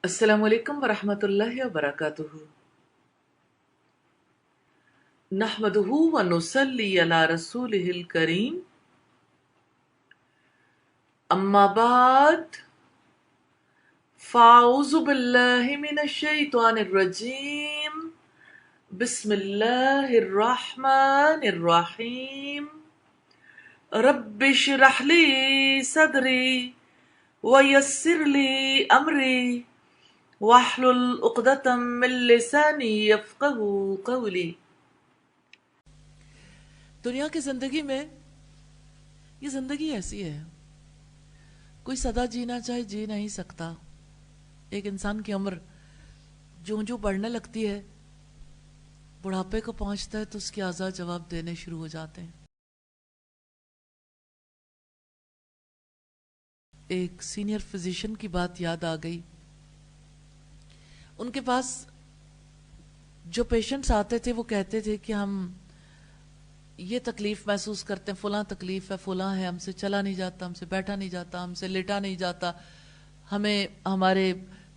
السلام علیکم ورحمۃ اللہ وبرکاتہ۔ نحمدہ ونصلی علی رسولہ الکریم، اما بعد فاعوذ باللہ من الشیطان الرجیم، بسم اللہ الرحمن الرحیم۔ رب اشرح لی صدری ویسر لی امری واحلل عقدۃ من لسانی یفقہوا قولی۔ دنیا کی زندگی میں یہ زندگی ایسی ہے، کوئی سدا جینا چاہے جی نہیں سکتا۔ ایک انسان کی عمر جوں جوں بڑھنے لگتی ہے، بڑھاپے کو پہنچتا ہے تو اس کے اعضاء جواب دینے شروع ہو جاتے ہیں۔ ایک سینئر فزیشین کی بات یاد آ گئی۔ ان کے پاس جو پیشنٹس آتے تھے وہ کہتے تھے کہ ہم یہ تکلیف محسوس کرتے ہیں، فلاں تکلیف ہے، فلاں ہے، ہم سے چلا نہیں جاتا، ہم سے بیٹھا نہیں جاتا، ہم سے لیٹا نہیں جاتا، ہمیں ہمارے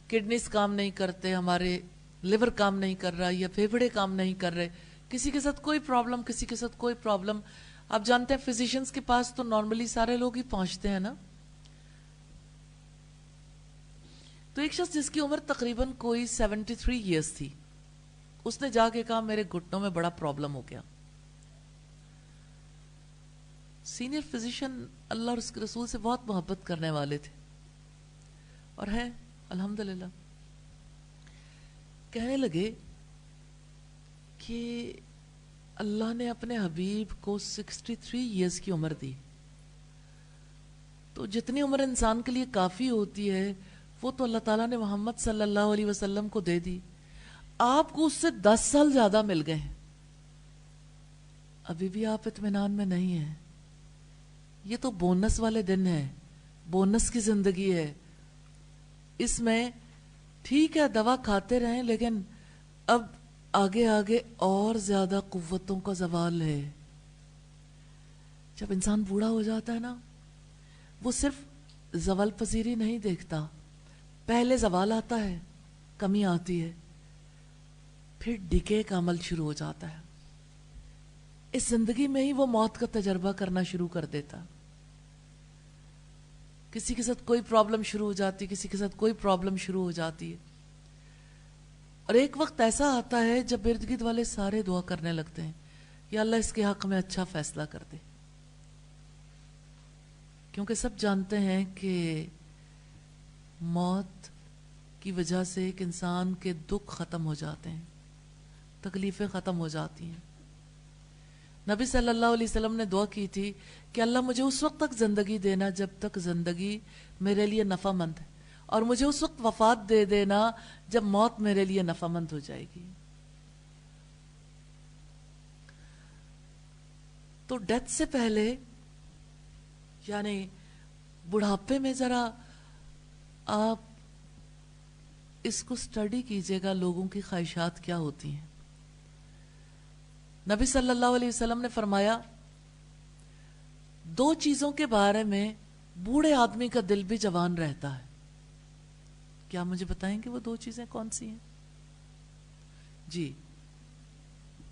کڈنیز کام نہیں کرتے، ہمارے لیور کام نہیں کر رہا یا پھیپھڑے کام نہیں کر رہے، کسی کے ساتھ کوئی پرابلم، کسی کے ساتھ کوئی پرابلم۔ آپ جانتے ہیں فزیشینز کے پاس تو نارملی سارے لوگ ہی پہنچتے ہیں نا۔ تو ایک شخص جس کی عمر تقریباً کوئی 73 ایئرس تھی، اس نے جا کے کہا میرے گھٹنوں میں بڑا پرابلم ہو گیا۔ سینئر فزیشین اللہ اور اس کے رسول سے بہت محبت کرنے والے تھے اور ہیں الحمدللہ۔ کہنے لگے کہ اللہ نے اپنے حبیب کو 63 ایئرس کی عمر دی، تو جتنی عمر انسان کے لیے کافی ہوتی ہے وہ تو اللہ تعالیٰ نے محمد صلی اللہ علیہ وسلم کو دے دی، آپ کو اس سے 10 سال زیادہ مل گئے ہیں، ابھی بھی آپ اطمینان میں نہیں ہیں۔ یہ تو بونس والے دن ہے، بونس کی زندگی ہے، اس میں ٹھیک ہے دوا کھاتے رہیں لیکن اب آگے آگے اور زیادہ قوتوں کا زوال ہے۔ جب انسان بوڑھا ہو جاتا ہے نا، وہ صرف زوال پذیری نہیں دیکھتا، پہلے زوال آتا ہے، کمی آتی ہے، پھر ڈکے کا عمل شروع ہو جاتا ہے۔ اس زندگی میں ہی وہ موت کا تجربہ کرنا شروع کر دیتا۔ کسی کے ساتھ کوئی پرابلم شروع ہو جاتی، کسی کے ساتھ کوئی پرابلم شروع ہو جاتی ہے، اور ایک وقت ایسا آتا ہے جب ارد گرد والے سارے دعا کرنے لگتے ہیں یا اللہ اس کے حق میں اچھا فیصلہ کر دے، کیونکہ سب جانتے ہیں کہ موت کی وجہ سے ایک انسان کے دکھ ختم ہو جاتے ہیں، تکلیفیں ختم ہو جاتی ہیں۔ نبی صلی اللہ علیہ وسلم نے دعا کی تھی کہ اللہ مجھے اس وقت تک زندگی دینا جب تک زندگی میرے لیے نفع مند ہے، اور مجھے اس وقت وفات دے دینا جب موت میرے لیے نفع مند ہو جائے گی۔ تو ڈیتھ سے پہلے یعنی بڑھاپے میں ذرا آپ اس کو سٹڈی کیجئے گا، لوگوں کی خواہشات کیا ہوتی ہیں۔ نبی صلی اللہ علیہ وسلم نے فرمایا 2 چیزوں کے بارے میں بوڑھے آدمی کا دل بھی جوان رہتا ہے۔ کیا مجھے بتائیں گے وہ 2 چیزیں کون سی ہیں؟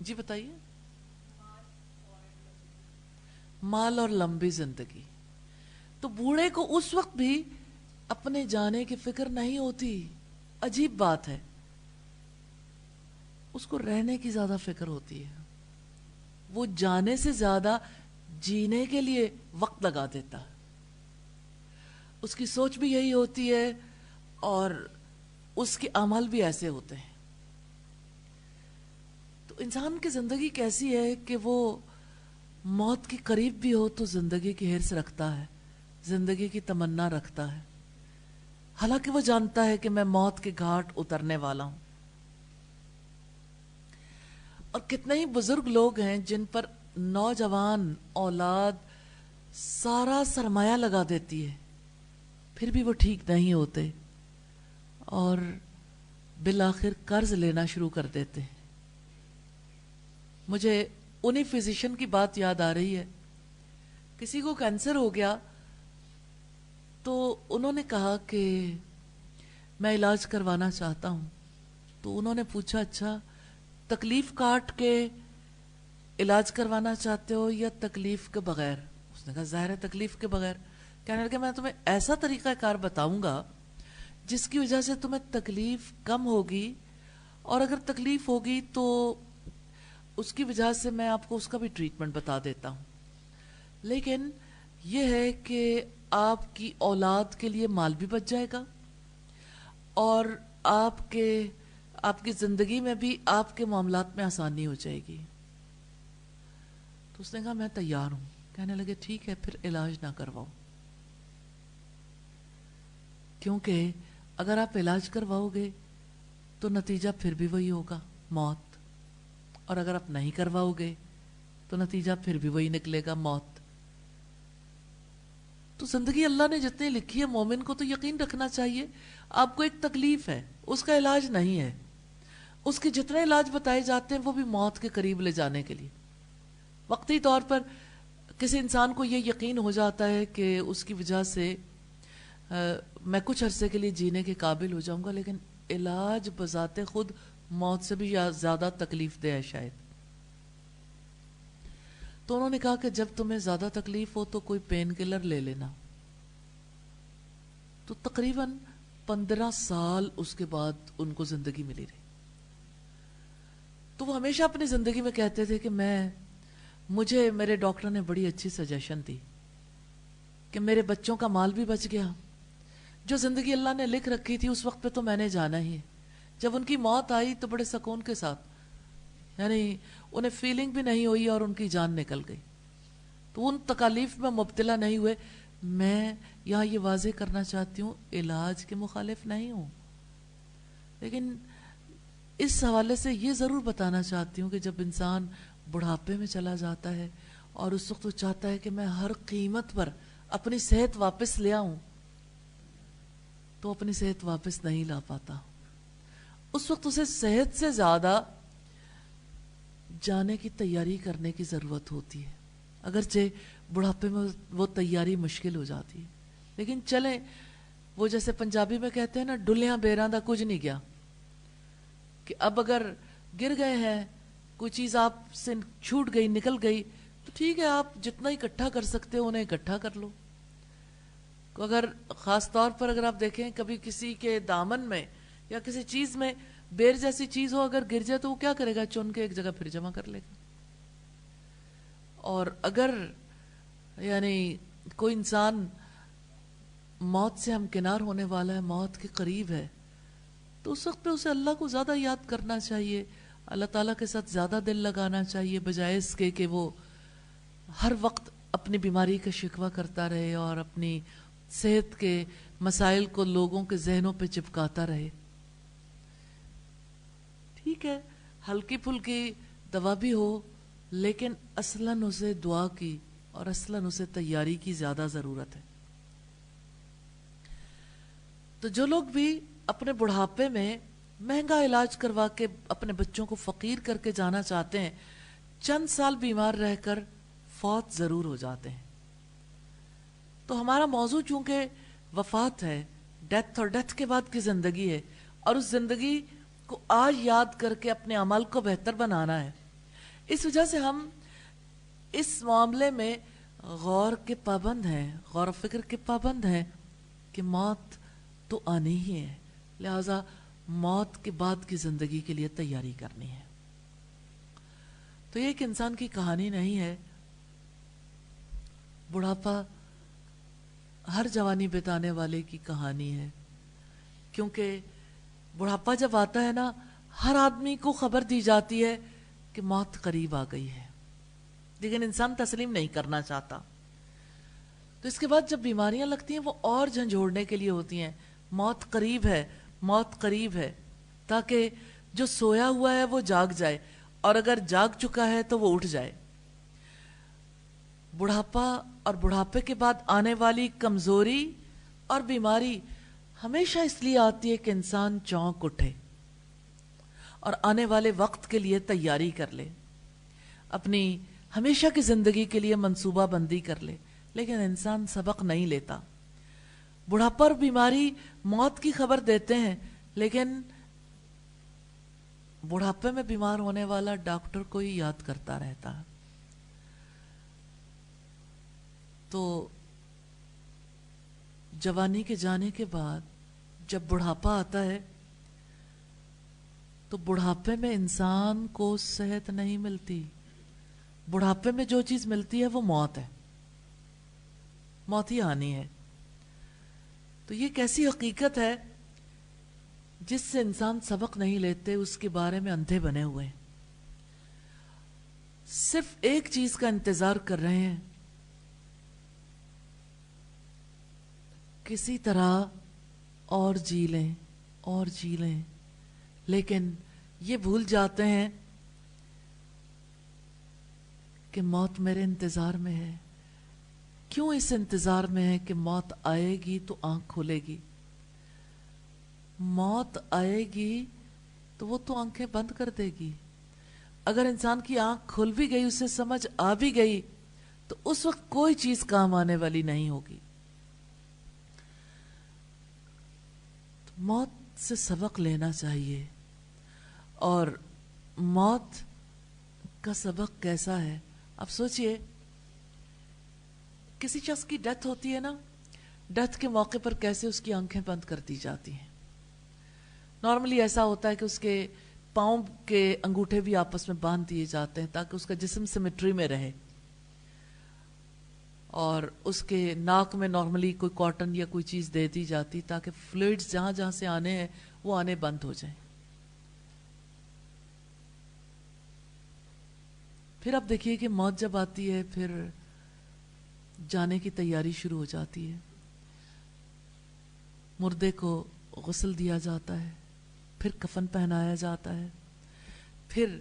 جی بتائیے۔ مال اور لمبی زندگی۔ تو بوڑھے کو اس وقت بھی اپنے جانے کی فکر نہیں ہوتی، عجیب بات ہے، اس کو رہنے کی زیادہ فکر ہوتی ہے، وہ جانے سے زیادہ جینے کے لیے وقت لگا دیتا ہے، اس کی سوچ بھی یہی ہوتی ہے اور اس کے اعمال بھی ایسے ہوتے ہیں۔ تو انسان کی زندگی کیسی ہے کہ وہ موت کے قریب بھی ہو تو زندگی کی حرص رکھتا ہے، زندگی کی تمنا رکھتا ہے، حالانکہ وہ جانتا ہے کہ میں موت کے گھاٹ اترنے والا ہوں۔ اور کتنے ہی بزرگ لوگ ہیں جن پر نوجوان اولاد سارا سرمایہ لگا دیتی ہے، پھر بھی وہ ٹھیک نہیں ہوتے اور بالآخر قرض لینا شروع کر دیتے ہیں۔ مجھے انہی فزیشین کی بات یاد آ رہی ہے، کسی کو کینسر ہو گیا تو انہوں نے کہا کہ میں علاج کروانا چاہتا ہوں. تو انہوں نے پوچھا اچھا تکلیف کاٹ کے علاج کروانا چاہتے ہو یا تکلیف کے بغیر؟ اس نے کہا ظاہر ہے تکلیف کے بغیر. کہنے لگے میں تمہیں ایسا طریقہ کار بتاؤں گا جس کی وجہ سے تمہیں تکلیف کم ہوگی، اور اگر تکلیف ہوگی تو اس کی وجہ سے میں آپ کو اس کا بھی ٹریٹمنٹ بتا دیتا ہوں. لیکن یہ ہے کہ آپ کی اولاد کے لیے مال بھی بچ جائے گا، اور آپ کی زندگی میں بھی آپ کے معاملات میں آسانی ہو جائے گی. تو اس نے کہا میں تیار ہوں. کہنے لگے ٹھیک ہے پھر علاج نہ کرواؤ، کیونکہ اگر آپ علاج کرواؤ گے تو نتیجہ پھر بھی وہی ہوگا، موت. اور اگر آپ نہیں کرواؤ گے تو نتیجہ پھر بھی وہی نکلے گا، موت. تو زندگی اللہ نے جتنی لکھی ہے مومن کو تو یقین رکھنا چاہیے آپ کو ایک تکلیف ہے، اس کا علاج نہیں ہے. اس کے جتنے علاج بتائے جاتے ہیں وہ بھی موت کے قریب لے جانے کے لیے. وقتی طور پر کسی انسان کو یہ یقین ہو جاتا ہے کہ اس کی وجہ سے میں کچھ عرصے کے لیے جینے کے قابل ہو جاؤں گا، لیکن علاج بذات خود موت سے بھی زیادہ تکلیف دہ ہے شاید. تو انہوں نے کہا کہ جب تمہیں زیادہ تکلیف ہو تو کوئی پین کلر لے لینا. تو تقریباً 15 سال اس کے بعد ان کو زندگی ملی رہی. تو وہ ہمیشہ اپنی زندگی میں کہتے تھے کہ مجھے میرے ڈاکٹر نے بڑی اچھی سجیشن دی کہ میرے بچوں کا مال بھی بچ گیا. جو زندگی اللہ نے لکھ رکھی تھی اس وقت پہ تو میں نے جانا ہی ہے. جب ان کی موت آئی تو بڑے سکون کے ساتھ، یعنی انہیں فیلنگ بھی نہیں ہوئی اور ان کی جان نکل گئی. تو ان تکالیف میں مبتلا نہیں ہوئے. میں یہاں یہ واضح کرنا چاہتی ہوں علاج کے مخالف نہیں ہوں، لیکن اس حوالے سے یہ ضرور بتانا چاہتی ہوں کہ جب انسان بڑھاپے میں چلا جاتا ہے اور اس وقت وہ چاہتا ہے کہ میں ہر قیمت پر اپنی صحت واپس لے آؤں، تو اپنی صحت واپس نہیں لا پاتا. اس وقت اسے صحت سے زیادہ جانے کی تیاری کرنے کی ضرورت ہوتی ہے. اگرچہ بڑھاپے میں وہ تیاری مشکل ہو جاتی ہے، لیکن چلیں، وہ جیسے پنجابی میں کہتے ہیں نا ڈلیاں بیراں دا کچھ نہیں گیا، کہ اب اگر گر گئے ہیں، کوئی چیز آپ سے چھوٹ گئی، نکل گئی، تو ٹھیک ہے آپ جتنا اکٹھا کر سکتے ہو انہیں اکٹھا کر لو. اگر خاص طور پر اگر آپ دیکھیں کبھی کسی کے دامن میں یا کسی چیز میں بیر جیسی چیز ہو، اگر گر جائے تو وہ کیا کرے گا؟ چن کے ایک جگہ پھر جمع کر لے گا. اور اگر یعنی کوئی انسان موت سے ہمکنار ہونے والا ہے، موت کے قریب ہے، تو اس وقت پہ اسے اللہ کو زیادہ یاد کرنا چاہیے، اللہ تعالیٰ کے ساتھ زیادہ دل لگانا چاہیے، بجائے اس کے کہ وہ ہر وقت اپنی بیماری کا شکوہ کرتا رہے اور اپنی صحت کے مسائل کو لوگوں کے ذہنوں پہ چپکاتا رہے. ٹھیک ہے ہلکی پھلکی دوا بھی ہو، لیکن اصلاً اسے دعا کی اور اصلاً اسے تیاری کی زیادہ ضرورت ہے. تو جو لوگ بھی اپنے بڑھاپے میں مہنگا علاج کروا کے اپنے بچوں کو فقیر کر کے جانا چاہتے ہیں، چند سال بیمار رہ کر فوت ضرور ہو جاتے ہیں. تو ہمارا موضوع چونکہ وفات ہے، ڈیتھ اور ڈیتھ کے بعد کی زندگی ہے، اور اس زندگی کو آج یاد کر کے اپنے عمل کو بہتر بنانا ہے. اس وجہ سے ہم اس معاملے میں غور کے پابند ہیں، غور و فکر کے پابند ہیں کہ موت تو آنی ہی ہے، لہذا موت کے بعد کی زندگی کے لیے تیاری کرنی ہے. تو یہ ایک انسان کی کہانی نہیں ہے. بڑھاپا ہر جوانی بتانے والے کی کہانی ہے، کیونکہ بڑھاپا جب آتا ہے نا، ہر آدمی کو خبر دی جاتی ہے کہ موت قریب آ گئی ہے، لیکن انسان تسلیم نہیں کرنا چاہتا. تو اس کے بعد جب بیماریاں لگتی ہیں وہ اور جھنجھوڑنے کے لیے ہوتی ہیں. موت قریب ہے، موت قریب ہے، تاکہ جو سویا ہوا ہے وہ جاگ جائے، اور اگر جاگ چکا ہے تو وہ اٹھ جائے. بڑھاپا اور بڑھاپے کے بعد آنے والی کمزوری اور بیماری ہمیشہ اس لیے آتی ہے کہ انسان چونک اٹھے اور آنے والے وقت کے لیے تیاری کر لے، اپنی ہمیشہ کی زندگی کے لیے منصوبہ بندی کر لے. لیکن انسان سبق نہیں لیتا. بڑھاپا اور بیماری موت کی خبر دیتے ہیں، لیکن بڑھاپے میں بیمار ہونے والا ڈاکٹر کو ہی یاد کرتا رہتا. تو جوانی کے جانے کے بعد جب بڑھاپا آتا ہے تو بڑھاپے میں انسان کو صحت نہیں ملتی. بڑھاپے میں جو چیز ملتی ہے وہ موت ہے، موت ہی آنی ہے. تو یہ کیسی حقیقت ہے جس سے انسان سبق نہیں لیتے، اس کے بارے میں اندھے بنے ہوئے ہیں. صرف ایک چیز کا انتظار کر رہے ہیں، کسی طرح اور جی لیں اور جی لیں، لیکن یہ بھول جاتے ہیں کہ موت میرے انتظار میں ہے. کیوں اس انتظار میں ہے کہ موت آئے گی تو آنکھ کھلے گی؟ موت آئے گی تو وہ تو آنکھیں بند کر دے گی. اگر انسان کی آنکھ کھل بھی گئی، اسے سمجھ آ بھی گئی، تو اس وقت کوئی چیز کام آنے والی نہیں ہوگی. موت سے سبق لینا چاہیے. اور موت کا سبق کیسا ہے؟ اب سوچئے، کسی شخص کی ڈیتھ ہوتی ہے نا، ڈیتھ کے موقع پر کیسے اس کی آنکھیں بند کر دی جاتی ہیں. نارملی ایسا ہوتا ہے کہ اس کے پاؤں کے انگوٹھے بھی آپس میں باندھ دیے جاتے ہیں تاکہ اس کا جسم سیمیٹری میں رہے، اور اس کے ناک میں نارملی کوئی کاٹن یا کوئی چیز دے دی جاتی تاکہ فلوئڈز جہاں جہاں سے آنے ہیں وہ آنے بند ہو جائیں. پھر اب دیکھیے کہ موت جب آتی ہے پھر جانے کی تیاری شروع ہو جاتی ہے. مردے کو غسل دیا جاتا ہے، پھر کفن پہنایا جاتا ہے، پھر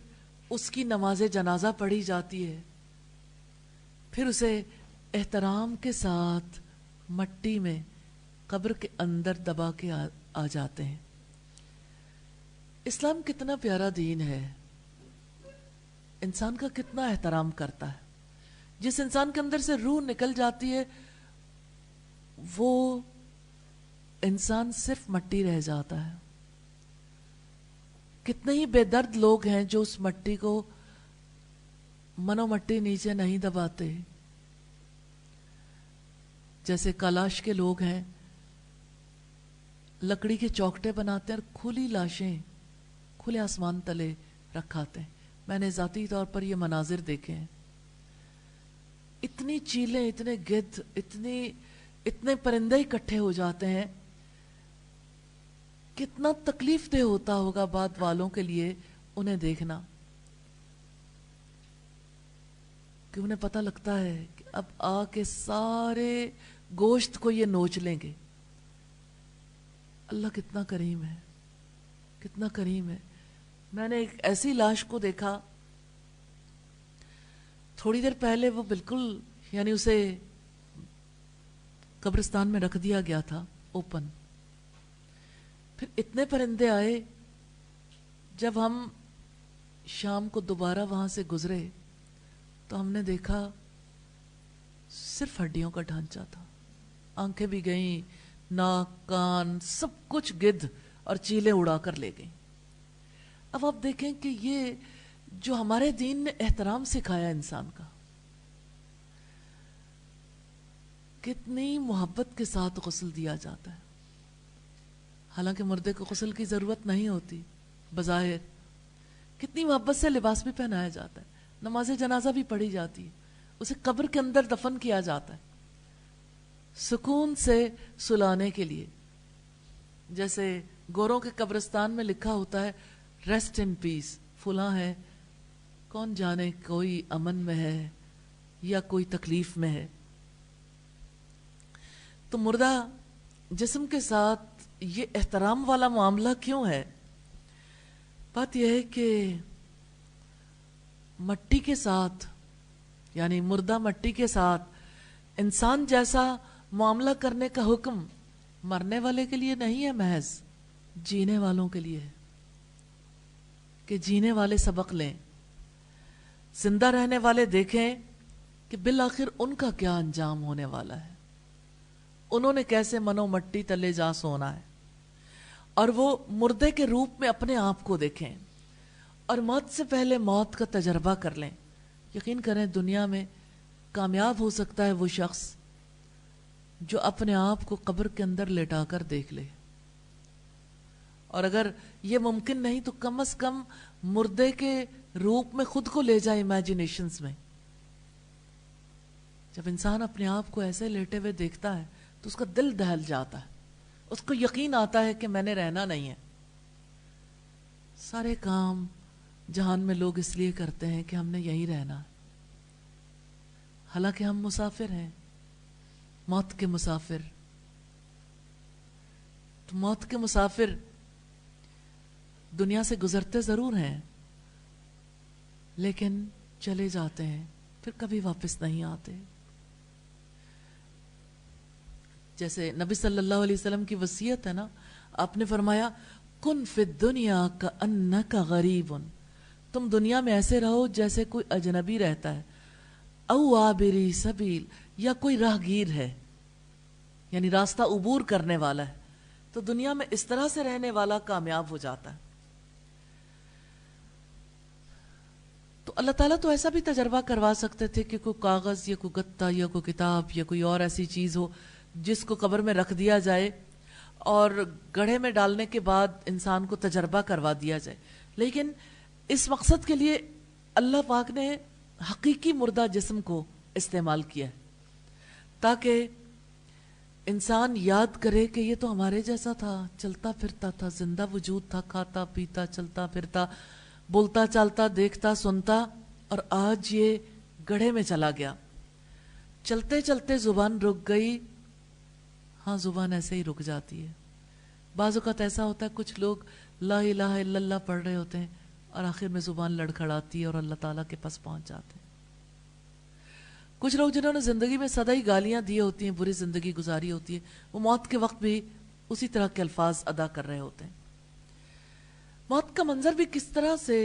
اس کی نماز جنازہ پڑھی جاتی ہے، پھر اسے احترام کے ساتھ مٹی میں قبر کے اندر دبا کے آ جاتے ہیں. اسلام کتنا پیارا دین ہے، انسان کا کتنا احترام کرتا ہے. جس انسان کے اندر سے روح نکل جاتی ہے وہ انسان صرف مٹی رہ جاتا ہے. کتنے ہی بے درد لوگ ہیں جو اس مٹی کو منو مٹی نیچے نہیں دباتے. جیسے کلاش کے لوگ ہیں، لکڑی کے چوکٹے بناتے ہیں اور کھلی لاشیں کھلے آسمان تلے رکھاتے ہیں. میں نے ذاتی طور پر یہ مناظر دیکھے ہیں. اتنی چیلیں، اتنے گدھ، اتنے پرندے اکٹھے ہو جاتے ہیں. کتنا تکلیف دہ ہوتا ہوگا بعد والوں کے لیے انہیں دیکھنا، کہ انہیں پتہ لگتا ہے کہ اب آ کے سارے گوشت کو یہ نوچ لیں گے. اللہ کتنا کریم ہے، کتنا کریم ہے. میں نے ایک ایسی لاش کو دیکھا، تھوڑی دیر پہلے وہ بالکل یعنی اسے قبرستان میں رکھ دیا گیا تھا اوپن. پھر اتنے پرندے آئے، جب ہم شام کو دوبارہ وہاں سے گزرے تو ہم نے دیکھا صرف ہڈیوں کا ڈھانچہ تھا. آنکھیں بھی گئیں، ناک، کان، سب کچھ گدھ اور چیلیں اڑا کر لے گئیں. اب آپ دیکھیں کہ یہ جو ہمارے دین نے احترام سکھایا انسان کا، کتنی محبت کے ساتھ غسل دیا جاتا ہے. حالانکہ مردے کو غسل کی ضرورت نہیں ہوتی بظاہر، کتنی محبت سے لباس بھی پہنایا جاتا ہے، نماز جنازہ بھی پڑھی جاتی ہے، اسے قبر کے اندر دفن کیا جاتا ہے سکون سے سلانے کے لیے. جیسے گوروں کے قبرستان میں لکھا ہوتا ہے ریسٹ ان پیس، فلاں ہے، کون جانے کوئی امن میں ہے یا کوئی تکلیف میں ہے. تو مردہ جسم کے ساتھ یہ احترام والا معاملہ کیوں ہے؟ بات یہ ہے کہ مٹی کے ساتھ یعنی مردہ مٹی کے ساتھ انسان جیسا معاملہ کرنے کا حکم مرنے والے کے لیے نہیں ہے، محض جینے والوں کے لیے ہے کہ جینے والے سبق لیں، زندہ رہنے والے دیکھیں کہ بالآخر ان کا کیا انجام ہونے والا ہے. انہوں نے کیسے منو مٹی تلے جا سونا ہے، اور وہ مردے کے روپ میں اپنے آپ کو دیکھیں اور موت سے پہلے موت کا تجربہ کر لیں. یقین کریں دنیا میں کامیاب ہو سکتا ہے وہ شخص جو اپنے آپ کو قبر کے اندر لٹا کر دیکھ لے، اور اگر یہ ممکن نہیں تو کم از کم مردے کے روپ میں خود کو لے جائے امیجنیشنز میں. جب انسان اپنے آپ کو ایسے لیٹے ہوئے دیکھتا ہے تو اس کا دل دہل جاتا ہے، اس کو یقین آتا ہے کہ میں نے رہنا نہیں ہے. سارے کام جہان میں لوگ اس لیے کرتے ہیں کہ ہم نے یہی رہنا، حالانکہ ہم مسافر ہیں، موت کے مسافر. تو موت کے مسافر دنیا سے گزرتے ضرور ہیں لیکن چلے جاتے ہیں، پھر کبھی واپس نہیں آتے. جیسے نبی صلی اللہ علیہ وسلم کی وصیت ہے نا، آپ نے فرمایا کن فی الدنیا کأنک غریب، تم دنیا میں ایسے رہو جیسے کوئی اجنبی رہتا ہے، او عابری سبیل، یا کوئی راہگیر ہے، یعنی راستہ عبور کرنے والا ہے. تو دنیا میں اس طرح سے رہنے والا کامیاب ہو جاتا ہے. تو اللہ تعالیٰ تو ایسا بھی تجربہ کروا سکتے تھے کہ کوئی کاغذ یا کوئی گتا یا کوئی کتاب یا کوئی اور ایسی چیز ہو جس کو قبر میں رکھ دیا جائے اور گڑھے میں ڈالنے کے بعد انسان کو تجربہ کروا دیا جائے. لیکن اس مقصد کے لیے اللہ پاک نے حقیقی مردہ جسم کو استعمال کیا ہے تاکہ انسان یاد کرے کہ یہ تو ہمارے جیسا تھا، چلتا پھرتا تھا، زندہ وجود تھا، کھاتا پیتا چلتا پھرتا بولتا چالتا دیکھتا سنتا، اور آج یہ گڑھے میں چلا گیا. چلتے چلتے زبان رک گئی. ہاں زبان ایسے ہی رک جاتی ہے. بعض اوقات ایسا ہوتا ہے کچھ لوگ لا الہ الا اللہ پڑھ رہے ہوتے ہیں اور آخر میں زبان لڑکھڑاتی ہے اور اللہ تعالیٰ کے پاس پہنچ جاتے ہیں. کچھ لوگ جنہوں نے زندگی میں سدا ہی گالیاں دی ہوتی ہیں، بری زندگی گزاری ہوتی ہے، وہ موت کے وقت بھی اسی طرح کے الفاظ ادا کر رہے ہوتے ہیں. موت کا منظر بھی کس طرح سے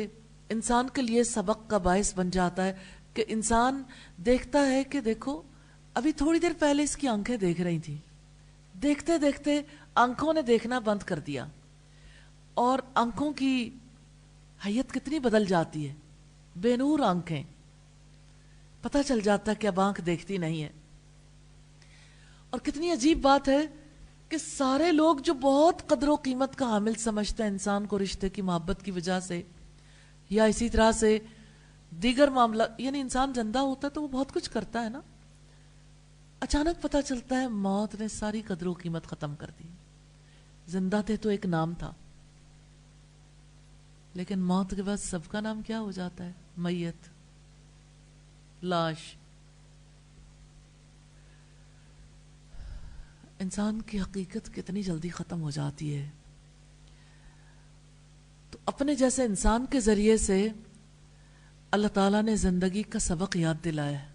انسان کے لیے سبق کا باعث بن جاتا ہے کہ انسان دیکھتا ہے کہ دیکھو ابھی تھوڑی دیر پہلے اس کی آنکھیں دیکھ رہی تھی، دیکھتے دیکھتے آنکھوں نے دیکھنا بند کر دیا، اور آنکھوں کی حیت کتنی بدل جاتی ہے. بے نور آنکھیں، پتہ چل جاتا ہے کہ اب آنکھ دیکھتی نہیں ہے. اور کتنی عجیب بات ہے کہ سارے لوگ جو بہت قدر و قیمت کا حامل سمجھتے ہیں انسان کو رشتے کی محبت کی وجہ سے یا اسی طرح سے دیگر معاملہ، یعنی انسان زندہ ہوتا ہے تو وہ بہت کچھ کرتا ہے نا، اچانک پتہ چلتا ہے موت نے ساری قدر و قیمت ختم کر دی. زندہ تھے تو ایک نام تھا، لیکن موت کے بعد سب کا نام کیا ہو جاتا ہے؟ میت، لاش. انسان کی حقیقت کتنی جلدی ختم ہو جاتی ہے. تو اپنے جیسے انسان کے ذریعے سے اللہ تعالیٰ نے زندگی کا سبق یاد دلایا ہے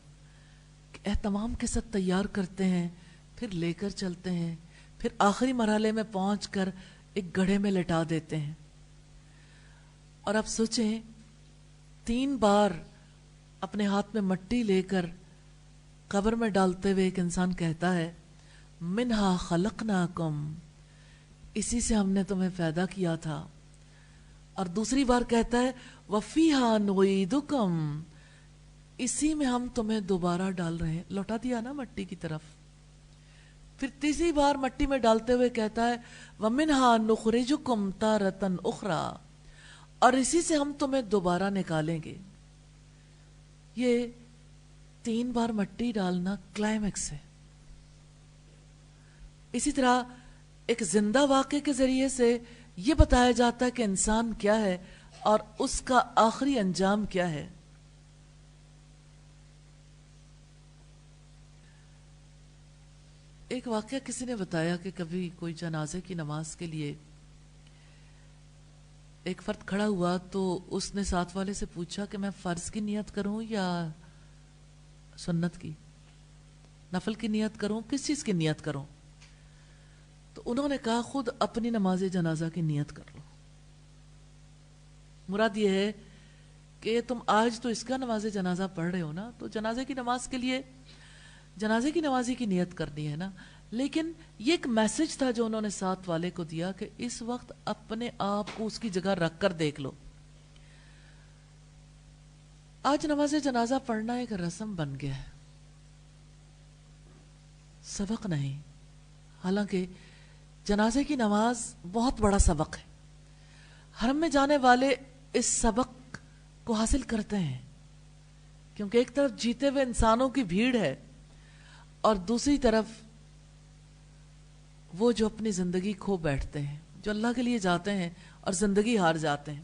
کہ اہتمام کے ساتھ تیار کرتے ہیں، پھر لے کر چلتے ہیں، پھر آخری مرحلے میں پہنچ کر ایک گڑھے میں لٹا دیتے ہیں. اور آپ سوچیں 3 بار اپنے ہاتھ میں مٹی لے کر قبر میں ڈالتے ہوئے ایک انسان کہتا ہے منہا خلقناکم، اسی سے ہم نے تمہیں پیدا کیا تھا. اور دوسری بار کہتا ہے وفیہا نعیدکم، اسی میں ہم تمہیں دوبارہ ڈال رہے ہیں. لوٹا دیا نا مٹی کی طرف. پھر تیسری بار مٹی میں ڈالتے ہوئے کہتا ہے ومنہا نخرجکم تارۃ اخری، اور اسی سے ہم تمہیں دوبارہ نکالیں گے. یہ 3 بار مٹی ڈالنا کلائمیکس ہے. اسی طرح ایک زندہ واقعے کے ذریعے سے یہ بتایا جاتا ہے کہ انسان کیا ہے اور اس کا آخری انجام کیا ہے. ایک واقعہ کسی نے بتایا کہ کبھی کوئی جنازے کی نماز کے لیے ایک فرد کھڑا ہوا تو اس نے ساتھ والے سے پوچھا کہ میں فرض کی نیت کروں یا سنت کی، نفل کی نیت کروں، کس چیز کی نیت کروں؟ تو انہوں نے کہا خود اپنی نماز جنازہ کی نیت کر لو. مراد یہ ہے کہ تم آج تو اس کا نماز جنازہ پڑھ رہے ہو نا، تو جنازے کی نماز کے لیے جنازے کی نمازی کی نیت کرنی ہے نا، لیکن یہ ایک میسج تھا جو انہوں نے ساتھ والے کو دیا کہ اس وقت اپنے آپ کو اس کی جگہ رکھ کر دیکھ لو. آج نماز جنازہ پڑھنا ایک رسم بن گیا ہے، سبق نہیں. حالانکہ جنازے کی نماز بہت بڑا سبق ہے. حرم میں جانے والے اس سبق کو حاصل کرتے ہیں، کیونکہ ایک طرف جیتے ہوئے انسانوں کی بھیڑ ہے اور دوسری طرف وہ جو اپنی زندگی کھو بیٹھتے ہیں، جو اللہ کے لیے جاتے ہیں اور زندگی ہار جاتے ہیں.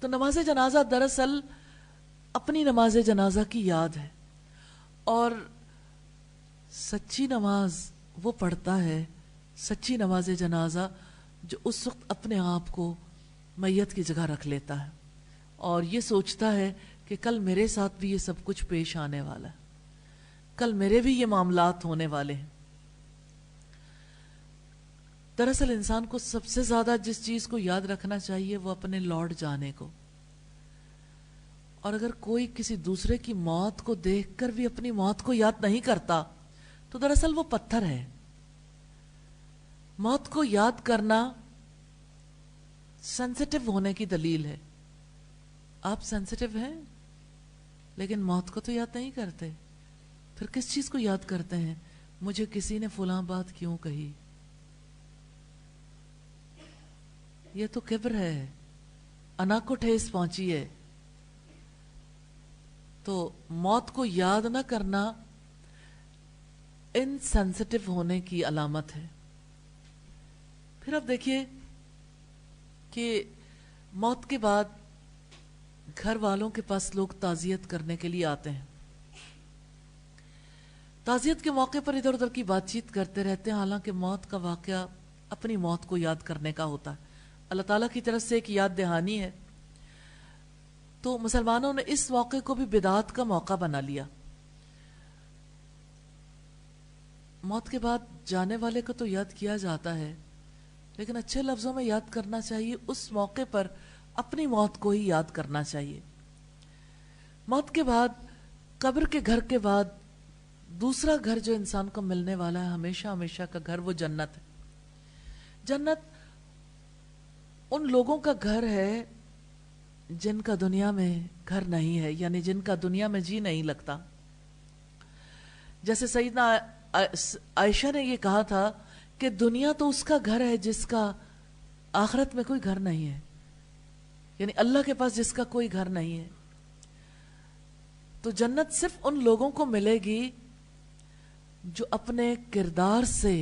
تو نماز جنازہ دراصل اپنی نماز جنازہ کی یاد ہے، اور سچی نماز وہ پڑھتا ہے، سچی نماز جنازہ، جو اس وقت اپنے آپ کو میت کی جگہ رکھ لیتا ہے اور یہ سوچتا ہے کہ کل میرے ساتھ بھی یہ سب کچھ پیش آنے والا ہے، کل میرے بھی یہ معاملات ہونے والے ہیں. دراصل انسان کو سب سے زیادہ جس چیز کو یاد رکھنا چاہیے وہ اپنے لوٹ جانے کو. اور اگر کوئی کسی دوسرے کی موت کو دیکھ کر بھی اپنی موت کو یاد نہیں کرتا تو دراصل وہ پتھر ہے. موت کو یاد کرنا سینسیٹیو ہونے کی دلیل ہے. آپ سینسیٹیو ہیں لیکن موت کو تو یاد نہیں کرتے. پھر کس چیز کو یاد کرتے ہیں؟ مجھے کسی نے فلاں بات کیوں کہی. یہ تو کبر ہے، انا کو ٹھیس پہنچی ہے. تو موت کو یاد نہ کرنا انسینسیٹیو ہونے کی علامت ہے. پھر اب دیکھیے کہ موت کے بعد گھر والوں کے پاس لوگ تعزیت کرنے کے لیے آتے ہیں. تعزیت کے موقع پر ادھر ادھر کی بات چیت کرتے رہتے ہیں، حالانکہ موت کا واقعہ اپنی موت کو یاد کرنے کا ہوتا ہے. اللہ تعالیٰ کی طرف سے ایک یاد دہانی ہے. تو مسلمانوں نے اس موقع کو بھی بدعت کا موقع بنا لیا. موت کے بعد جانے والے کو تو یاد کیا جاتا ہے، لیکن اچھے لفظوں میں یاد کرنا چاہیے. اس موقع پر اپنی موت کو ہی یاد کرنا چاہیے. موت کے بعد، قبر کے گھر کے بعد دوسرا گھر جو انسان کو ملنے والا ہے ہمیشہ ہمیشہ کا گھر، وہ جنت ہے. جنت ان لوگوں کا گھر ہے جن کا دنیا میں گھر نہیں ہے، یعنی جن کا دنیا میں جی نہیں لگتا. جیسے سیدنا عائشہ نے یہ کہا تھا کہ دنیا تو اس کا گھر ہے جس کا آخرت میں کوئی گھر نہیں ہے، یعنی اللہ کے پاس جس کا کوئی گھر نہیں ہے. تو جنت صرف ان لوگوں کو ملے گی جو اپنے کردار سے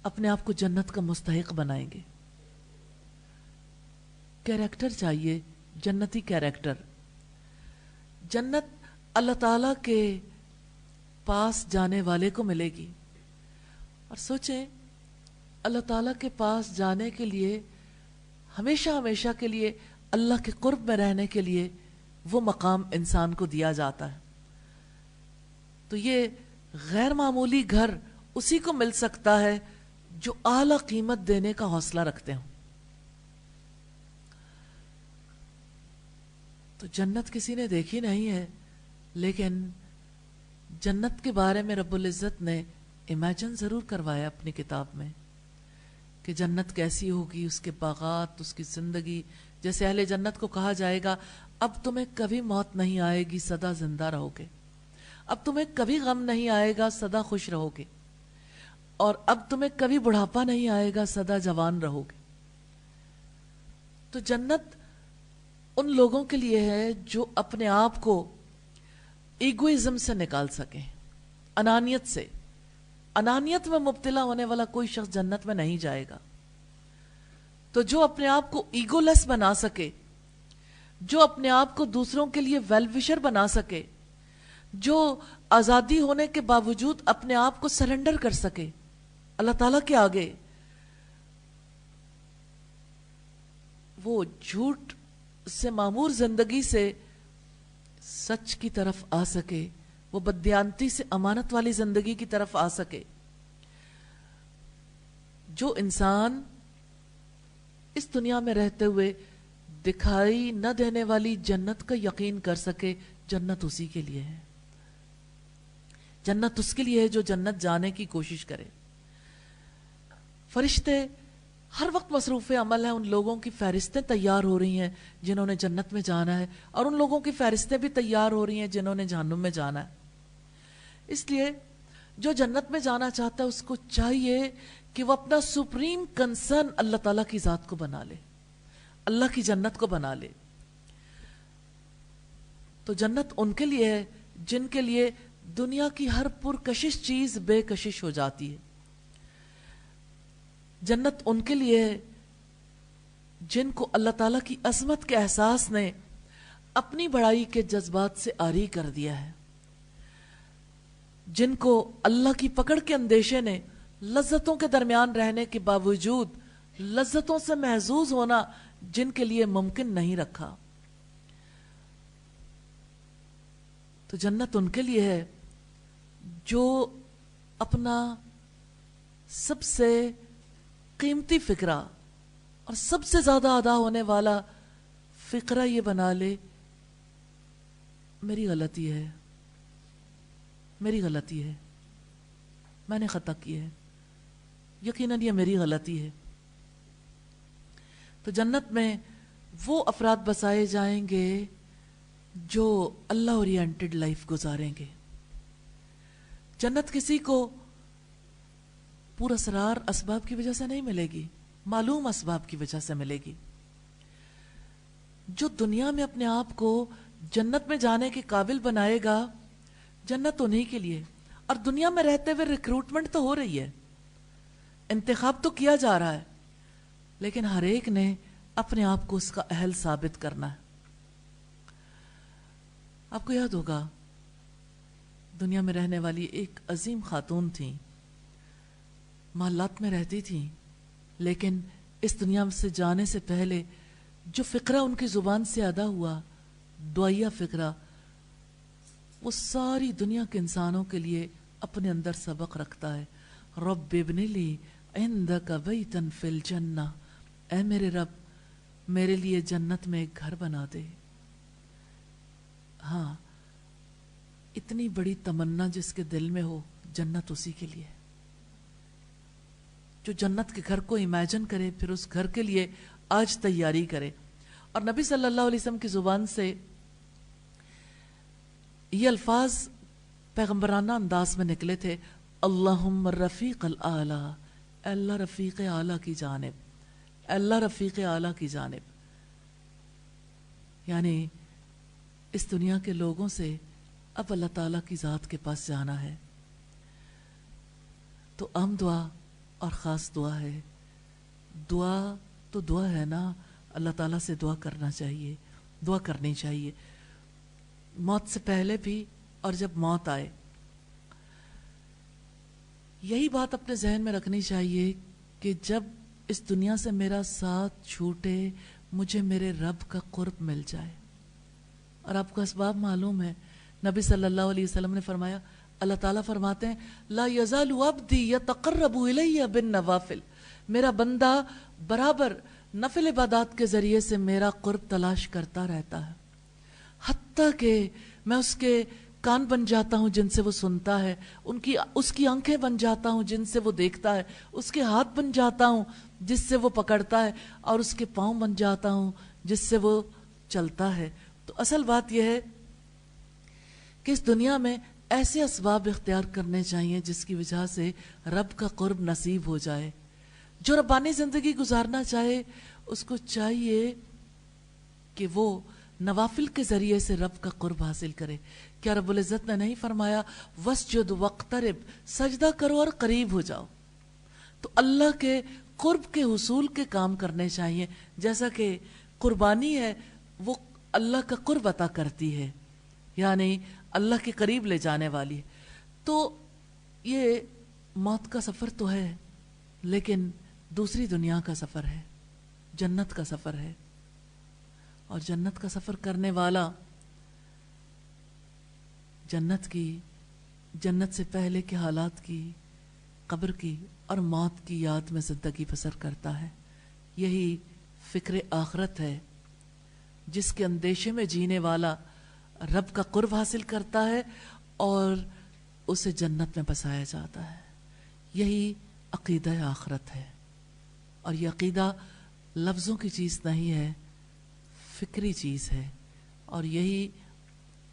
اپنے آپ کو جنت کا مستحق بنائیں گے. کیریکٹر چاہیے، جنتی کیریکٹر. جنت اللہ تعالیٰ کے پاس جانے والے کو ملے گی. اور سوچیں، اللہ تعالیٰ کے پاس جانے کے لیے، ہمیشہ ہمیشہ کے لیے اللہ کے قرب میں رہنے کے لیے وہ مقام انسان کو دیا جاتا ہے. تو یہ غیر معمولی گھر اسی کو مل سکتا ہے جو اعلیٰ قیمت دینے کا حوصلہ رکھتے ہوں. تو جنت کسی نے دیکھی نہیں ہے، لیکن جنت کے بارے میں رب العزت نے امیجن ضرور کروایا اپنی کتاب میں کہ جنت کیسی ہوگی، اس کے باغات، اس کی زندگی. جیسے اہل جنت کو کہا جائے گا اب تمہیں کبھی موت نہیں آئے گی، سدا زندہ رہو گے. اب تمہیں کبھی غم نہیں آئے گا، سدا خوش رہو گے. اور اب تمہیں کبھی بڑھاپا نہیں آئے گا، سدا جوان رہو گے. تو جنت ان لوگوں کے لیے ہے جو اپنے آپ کو ایگوئزم سے نکال سکیں، انانیت سے. انانیت میں مبتلا ہونے والا کوئی شخص جنت میں نہیں جائے گا. تو جو اپنے آپ کو ایگو لیس بنا سکے، جو اپنے آپ کو دوسروں کے لیے ویل وشر بنا سکے، جو آزادی ہونے کے باوجود اپنے آپ کو سرنڈر کر سکے اللہ تعالیٰ کے آگے، وہ جھوٹ سے معمور زندگی سے سچ کی طرف آ سکے، وہ بددیانتی سے امانت والی زندگی کی طرف آ سکے. جو انسان اس دنیا میں رہتے ہوئے دکھائی نہ دینے والی جنت کا یقین کر سکے، جنت اسی کے لیے ہے. جنت اس کے لیے ہے جو جنت جانے کی کوشش کرے. فرشتے ہر وقت مصروف عمل ہیں، ان لوگوں کی فہرستیں تیار ہو رہی ہیں جنہوں نے جنت میں جانا ہے، اور ان لوگوں کی فہرستیں بھی تیار ہو رہی ہیں جنہوں نے جہنم میں جانا ہے۔ اس لیے جو جنت میں جانا چاہتا ہے اس کو چاہیے کہ وہ اپنا سپریم کنسرن اللہ تعالیٰ کی ذات کو بنا لے، اللہ کی جنت کو بنا لے۔ تو جنت ان کے لیے ہے جن کے لیے دنیا کی ہر پرکشش چیز بے کشش ہو جاتی ہے۔ جنت ان کے لیے ہے جن کو اللہ تعالیٰ کی عظمت کے احساس نے اپنی بڑائی کے جذبات سے عاری کر دیا ہے، جن کو اللہ کی پکڑ کے اندیشے نے لذتوں کے درمیان رہنے کے باوجود لذتوں سے محظوظ ہونا جن کے لیے ممکن نہیں رکھا۔ تو جنت ان کے لیے ہے جو اپنا سب سے قیمتی فکرہ اور سب سے زیادہ ادا ہونے والا فکرہ یہ بنا لے، میری غلطی ہے، میری غلطی ہے، میں نے خطا کی ہے، یقیناً یہ میری غلطی ہے۔ تو جنت میں وہ افراد بسائے جائیں گے جو اللہ اورینٹڈ لائف گزاریں گے۔ جنت کسی کو پراسرار اسباب کی وجہ سے نہیں ملے گی، معلوم اسباب کی وجہ سے ملے گی۔ جو دنیا میں اپنے آپ کو جنت میں جانے کے قابل بنائے گا، جنت انہی کے لیے۔ اور دنیا میں رہتے ہوئے ریکروٹمنٹ تو ہو رہی ہے، انتخاب تو کیا جا رہا ہے، لیکن ہر ایک نے اپنے آپ کو اس کا اہل ثابت کرنا ہے۔ آپ کو یاد ہوگا دنیا میں رہنے والی ایک عظیم خاتون تھیں، محلات میں رہتی تھیں، لیکن اس دنیا سے جانے سے پہلے جو فقرہ ان کی زبان سے ادا ہوا، دعائیہ فقرہ، وہ ساری دنیا کے انسانوں کے لیے اپنے اندر سبق رکھتا ہے۔ رب ابن لی عندک بیتا فی الجنہ، اے میرے رب میرے لیے جنت میں ایک گھر بنا دے۔ ہاں، اتنی بڑی تمنا جس کے دل میں ہو، جنت اسی کے لیے۔ جو جنت کے گھر کو امیجن کرے، پھر اس گھر کے لیے آج تیاری کرے۔ اور نبی صلی اللہ علیہ وسلم کی زبان سے یہ الفاظ پیغمبرانہ انداز میں نکلے تھے، اللہم الرفیق الاعلی، اللہ رفیق اعلیٰ کی جانب، اللہ رفیق اعلیٰ کی جانب۔ یعنی اس دنیا کے لوگوں سے اب اللہ تعالیٰ کی ذات کے پاس جانا ہے۔ تو عام دعا اور خاص دعا ہے۔ دعا تو دعا ہے نا، اللہ تعالیٰ سے دعا کرنا چاہیے، دعا کرنی چاہیے، موت سے پہلے بھی اور جب موت آئے۔ یہی بات اپنے ذہن میں رکھنی چاہیے کہ جب اس دنیا سے میرا ساتھ چھوٹے، مجھے میرے رب کا قرب مل جائے۔ اور آپ کو اسباب معلوم ہے، نبی صلی اللہ علیہ وسلم نے فرمایا، اللہ تعالیٰ فرماتے ہیں لا یزال عبدی یتقرب الی بالنوافل، میرا بندہ برابر نفل عبادات کے ذریعے سے میرا قرب تلاش کرتا رہتا ہے، حتیٰ کہ میں اس کے کان بن جاتا ہوں جن سے وہ سنتا ہے، اس کی آنکھیں بن جاتا ہوں جن سے وہ دیکھتا ہے، اس کے ہاتھ بن جاتا ہوں جس سے وہ پکڑتا ہے، اور اس کے پاؤں بن جاتا ہوں جس سے وہ چلتا ہے۔ تو اصل بات یہ ہے کہ اس دنیا میں ایسے اسباب اختیار کرنے چاہیے جس کی وجہ سے رب کا قرب نصیب ہو جائے۔ جو ربانی زندگی گزارنا چاہے اس کو چاہیے کہ وہ نوافل کے ذریعے سے رب کا قرب حاصل کرے۔ کیا رب العزت نے نہیں فرمایا وَاسْجُدْ وَاقْتَرِبْ، سجدہ کرو اور قریب ہو جاؤ؟ تو اللہ کے قرب کے حصول کے کام کرنے چاہیے۔ جیسا کہ قربانی ہے وہ اللہ کا قرب عطا کرتی ہے، یعنی اللہ کے قریب لے جانے والی ہے۔ تو یہ موت کا سفر تو ہے، لیکن دوسری دنیا کا سفر ہے، جنت کا سفر ہے۔ اور جنت کا سفر کرنے والا جنت سے پہلے کے حالات کی، قبر کی اور موت کی یاد میں زندگی بسر کرتا ہے۔ یہی فکر آخرت ہے جس کے اندیشے میں جینے والا رب کا قرب حاصل کرتا ہے اور اسے جنت میں بسایا جاتا ہے۔ یہی عقیدہ آخرت ہے۔ اور یہ عقیدہ لفظوں کی چیز نہیں ہے، فکری چیز ہے، اور یہی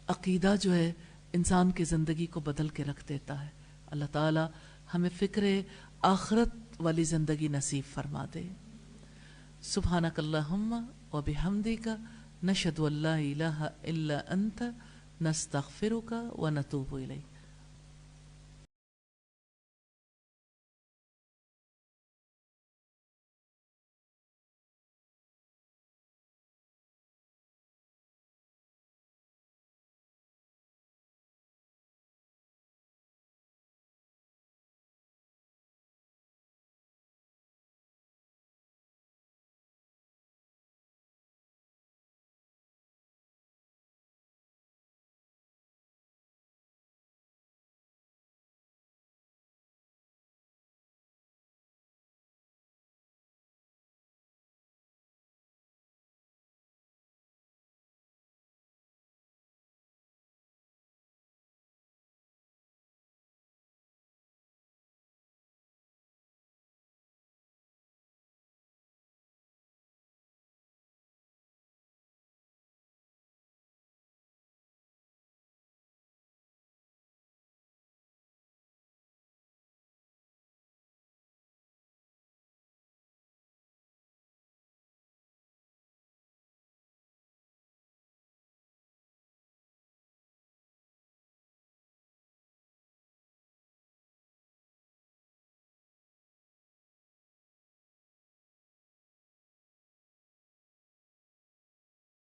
عقیدہ جو ہے انسان کی زندگی کو بدل کے رکھ دیتا ہے۔ اللہ تعالی ہمیں فکر آخرت والی زندگی نصیب فرما دے۔ سبحانک اللہم و بحمدک نشہد ان لا الہ الا انت نستغفرک و نتوب الیک۔